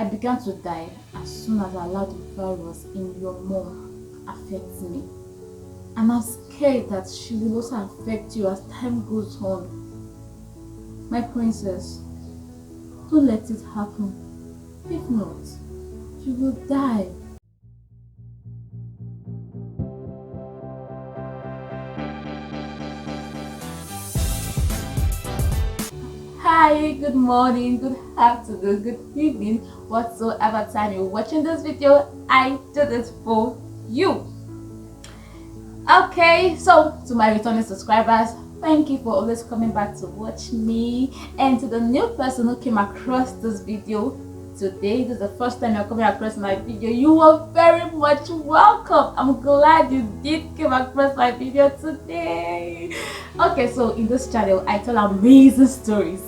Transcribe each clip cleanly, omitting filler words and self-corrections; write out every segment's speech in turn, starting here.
I began to die as soon as I allowed the virus in your mom affect me. And I'm scared that she will also affect you as time goes on. My princess, don't let it happen. If not, you will die. Hi, good morning, good afternoon, good evening, whatsoever time you're watching this video, I did it for you. Okay, so to my returning subscribers, thank you for always coming back to watch me. And to the new person who came across this video today, this is the first time you're coming across my video, you are very much welcome. I'm glad you did come across my video today. Okay, so in this channel I tell amazing stories,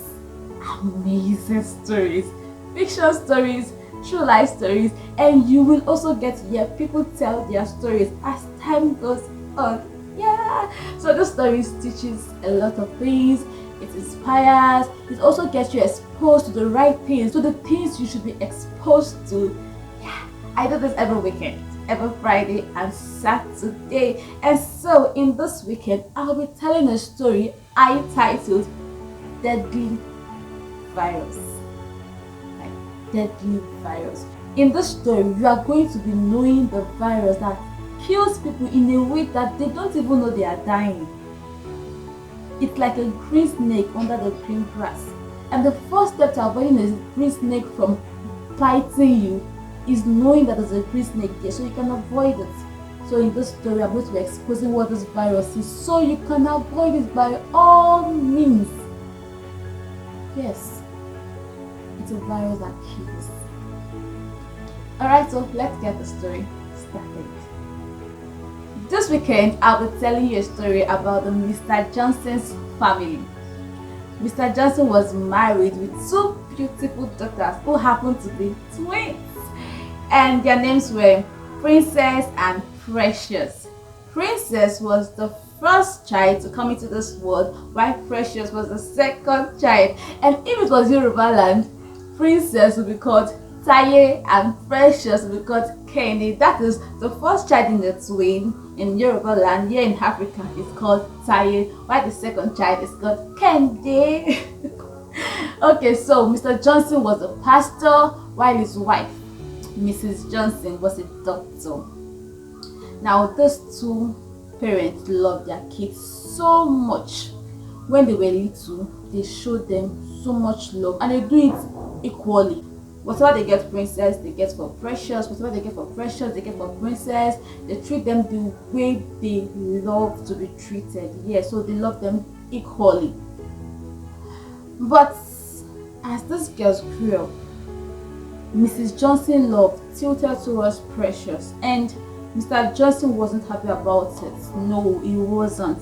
fiction stories, true life stories, and you will also get to hear people tell their stories as time goes on. Yeah, so the stories teaches a lot of things. It inspires. It also gets you exposed to the right things, to the things you should be exposed to. Yeah, I do this every weekend, every Friday and Saturday. And so in this weekend, I'll be telling a story I titled Deadly Virus. Like deadly virus. In this story, you are going to be knowing the virus that kills people in a way that they don't even know they are dying. It's like a green snake under the green grass. And the first step to avoiding a green snake from biting you is knowing that there's a green snake there so you can avoid it. So in this story, I'm going to be exposing what this virus is so you can avoid it by all means. Yes, it's a virus that kills. Alright, so let's get the story started. This weekend, I'll be telling you a story about the Mr. Johnson's family. Mr. Johnson was married with two beautiful daughters who happened to be twins. And their names were Princess and Precious. Princess was the first child to come into this world, while Precious was the second child. And if it was Yoruba land, Princess would be called Taye and Precious will be called Kenny. That is the first child in the twin in Yoruba land. Here in Africa is called Taye, while the second child is called Kende. Okay, so Mr. Johnson was a pastor while his wife, Mrs. Johnson, was a doctor. Now these two parents loved their kids so much. When they were little, they showed them so much love and they do it equally. Whatever they get Princess, they get for Precious. Whatever they get for Precious, they get for Princess. They treat them the way they love to be treated. Yeah, so they love them equally. But as these girls grew up, Mrs. Johnson love tilted towards Precious, and Mr. Johnson wasn't happy about it. No, he wasn't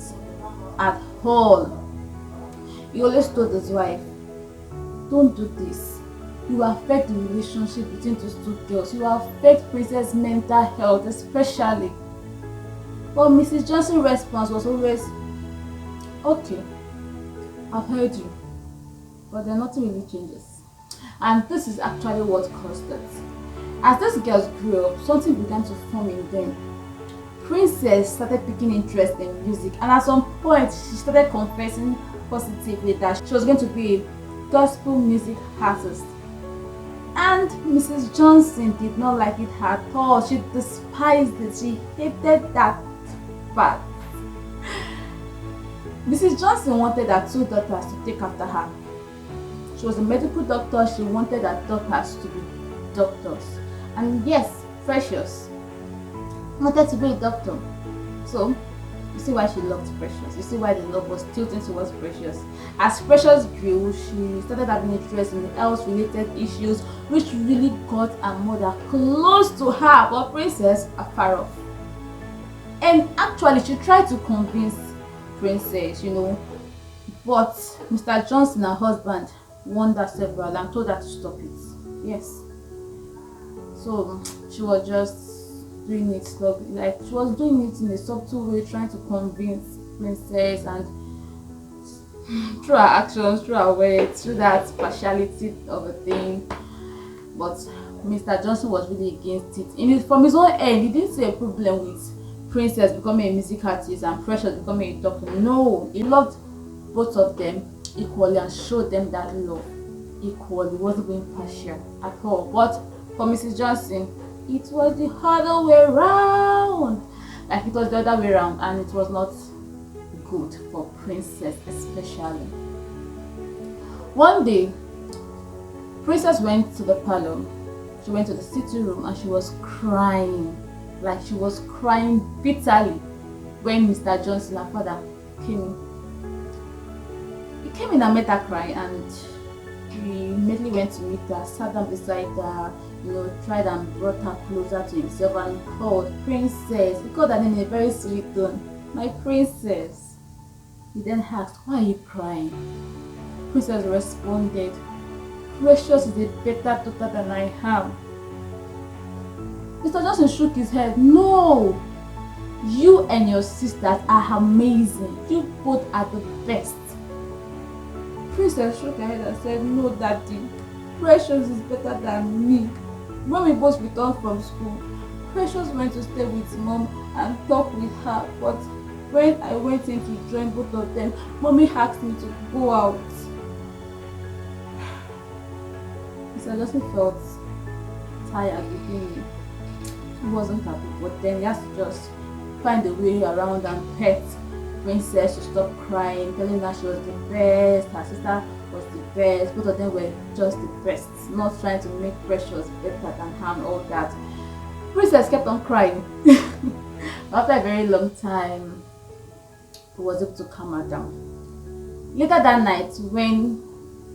at all. He always told his wife, "Don't do this. You will affect the relationship between those two girls. You will affect Princess' mental health, especially." But Mrs. Johnson's response was always, "Okay, I've heard you, but then nothing really changes." And this is actually what caused it. As these girls grew up, something began to form in them. Princess started taking interest in music, and at some point, she started confessing positively that she was going to be a gospel music artist. And Mrs. Johnson did not like it at all. She despised it. She hated that fact. Mrs. Johnson wanted her two daughters to take after her. She was a medical doctor. She wanted her daughters to be doctors. And yes, Precious wanted to be a doctor. So you see why she loved Precious. You see why the love was tilting towards Precious. As Precious grew, she started having interest in health-related issues, which really got her mother close to her, but Princess afar off. And actually, she tried to convince Princess, but Mr. Johnson, her husband, warned her several and told her to stop it. Yes. So she was just doing it slowly, like she was doing it in a subtle way, trying to convince Princess, and through her actions, through her words, through that partiality of a thing, but Mr. Johnson was really against it. From his own end, he didn't see a problem with Princess becoming a music artist and Precious becoming a doctor. No, he loved both of them equally and showed them that love equally. He wasn't being partial at all. But for Mrs. Johnson, it was the other way around. Like it was the other way around, and it was not good for Princess especially. One day, Princess went to the parlor. She went to the sitting room and she was crying. Like she was crying bitterly when Mr. Johnson, her father, came in. He came in and met her crying, and he immediately went to meet her, sat down beside her, tried and brought her closer to himself and called Princess. He called her name in a very sweet tone, "My princess." He then asked, "Why are you crying?" Princess responded, "Precious is a better daughter than I am." Mr. Johnson shook his head. "No, you and your sisters are amazing. You both are the best." Princess shook her head and said, "No, Daddy, Precious is better than me. When we both returned from school, Precious went to stay with Mom and talk with her, but when I went in to join both of them, Mommy asked me to go out." Mr. Johnson felt tired within him. He wasn't happy, but then he has to just find a way around and pet Princess to stop crying, telling her she was the best, her sister was the best, both of them were just the best, not trying to make Precious better than her and all that. Princess kept on crying. After a very long time, he was able to calm her down. Later that night, when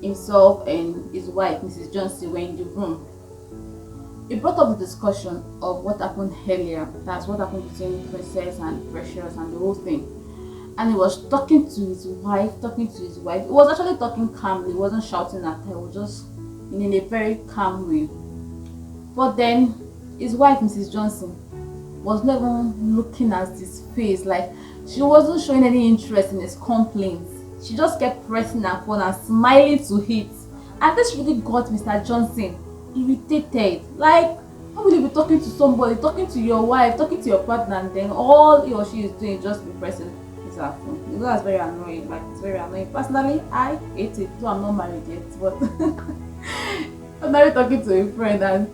himself and his wife, Mrs. Johnson, were in the room, he brought up the discussion of what happened earlier. That's what happened between Princess and Precious and the whole thing. And he was talking to his wife. He was actually talking calmly. He wasn't shouting at her. He was just in a very calm way. But then his wife, Mrs. Johnson, was not even looking at his face. Like she wasn't showing any interest in his complaints. She just kept pressing her phone and smiling to it. And this really got Mr. Johnson irritated. Like, how would you be talking to somebody, talking to your wife, talking to your partner, and then all he or she is doing is just be pressing his phone? That's very annoying. Like, it's very annoying. Personally, I hate it. Though I'm not married yet, but I'm married talking to a friend and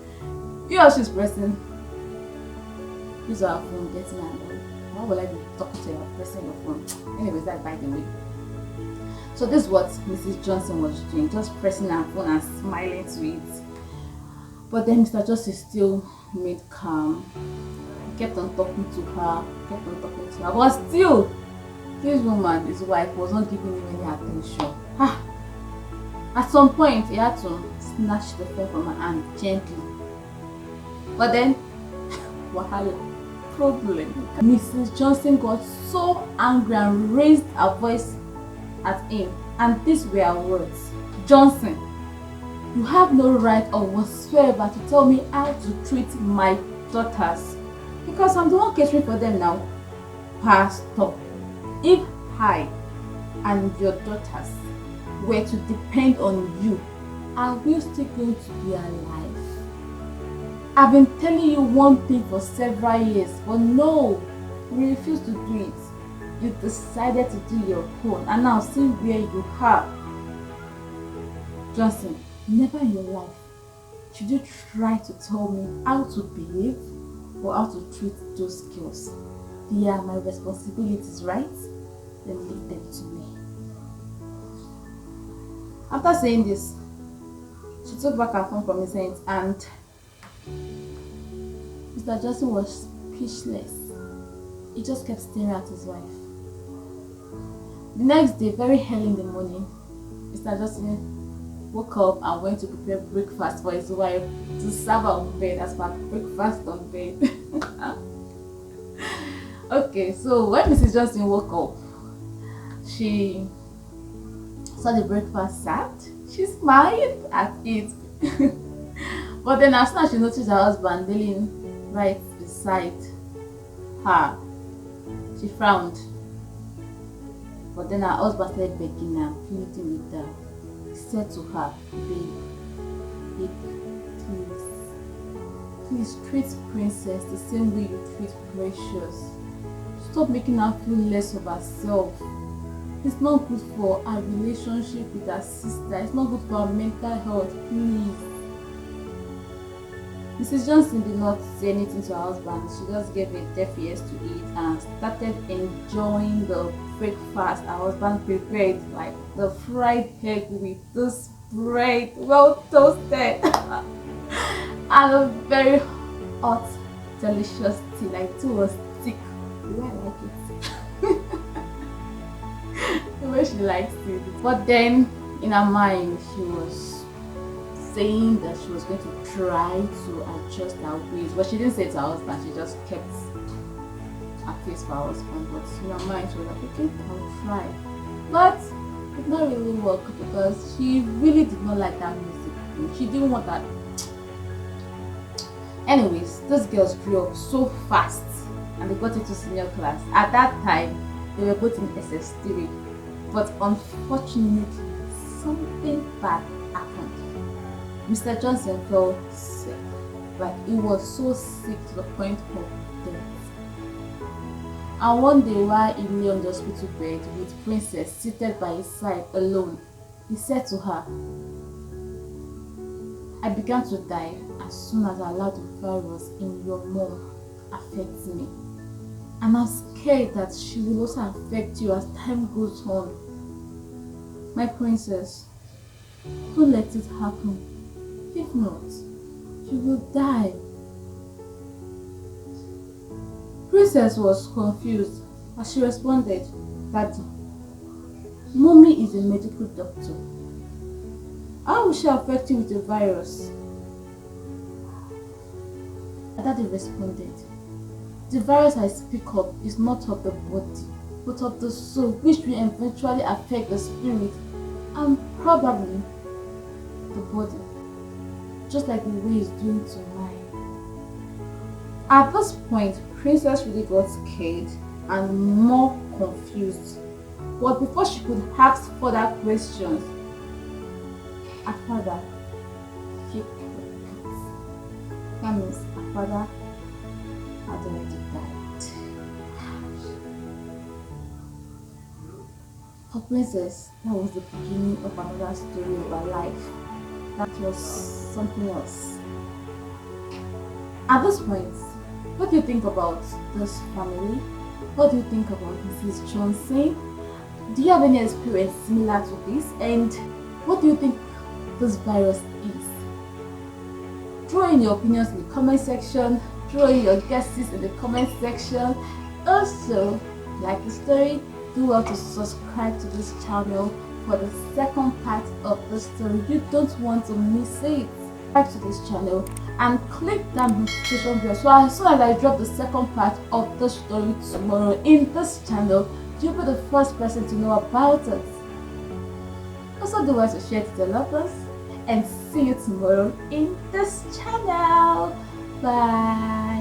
he or she's pressing his phone, getting annoyed. Why would I be talking to you pressing your phone? Anyways, that by the way. So this is what Mrs. Johnson was doing, just pressing her phone and smiling to it. But then Mr. Johnson still remained calm. He kept on talking to her, but still, this woman, his wife, was not giving him any attention. At some point, he had to snatch the phone from her hand gently. But then, wahala, problem. Mrs. Johnson got so angry and raised her voice at him, and these were her words: "Johnson, you have no right or whatsoever to tell me how to treat my daughters, because I'm the one catering for them now. Pastor, if I and your daughters were to depend on you, are we still going to be alive? I've been telling you one thing for several years, but no, you refuse to do it. You decided to do your own, and now see where you are. Johnson, never in your life should you try to tell me how to behave or how to treat those girls. They are my responsibilities, right? Then leave them to me." After saying this, she took back her phone from his hands, and Mr. Johnson was speechless. He just kept staring at his wife. The next day, very early in the morning, Mr. Johnson woke up and went to prepare breakfast for his wife to serve her on bed as per breakfast on bed. Okay, so when Mrs. Johnson woke up, she saw the breakfast served. She smiled at it. But then as soon as she noticed her husband kneeling right beside her, she frowned. But then her husband started begging her, pleading with her. He said to her, babe, please, Please treat Princess the same way you treat Precious. Stop making her feel less of herself. It's not good for her relationship with her sister. It's not good for her mental health. Please. Mrs. Johnson did not say anything to her husband. She just gave a deaf ears to it and started enjoying the breakfast her husband prepared, like the fried egg with this bread, well toasted, and a very hot, delicious tea. Like tea was thick. The way I like it. The way she likes it. But then, in her mind, she was saying that she was going to try to adjust her ways, but she didn't say it to her husband. She just kept her face for her husband. But in her mind, she was like, okay, I'll try. But it did not really work because she really did not like that music. She didn't want that. Anyways, those girls grew up so fast and they got into senior class. At that time, they were both in SS3. But unfortunately, something bad happened. Mr. Johnson fell sick. Like, he was so sick to the point of death. And one day, while he lay on the hospital bed with Princess seated by his side alone, he said to her, I began to die as soon as I allowed the virus in your mom affect me. And I'm scared that she will also affect you as time goes on. My princess, don't let it happen. If not, you will die. Princess was confused as she responded, Daddy, Mommy is a medical doctor. How will she affect you with a virus? And Daddy responded, the virus I speak of is not of the body, but of the soul, which will eventually affect the spirit and probably the body, just like the way it's doing to mine. At this point, Princess really got scared and more confused. But before she could ask further questions, her father kicked the cat. That means her father had already died. For Princess, that was the beginning of another story of her life. That was something else. At this point, what do you think about this family? What do you think about Mrs. Johnson? Do you have any experience similar to this? And what do you think this virus is? Throw in your opinions in the comment section. Throw in your guesses in the comment section. Also, like the story, do well to subscribe to this channel for the second part of the story. You don't want to miss it. Subscribe to this channel and click that notification bell so as soon as I drop the second part of the story tomorrow in this channel, you'll be the first person to know about it. Also, do well to share it to your lovers and see you tomorrow in this channel. Bye.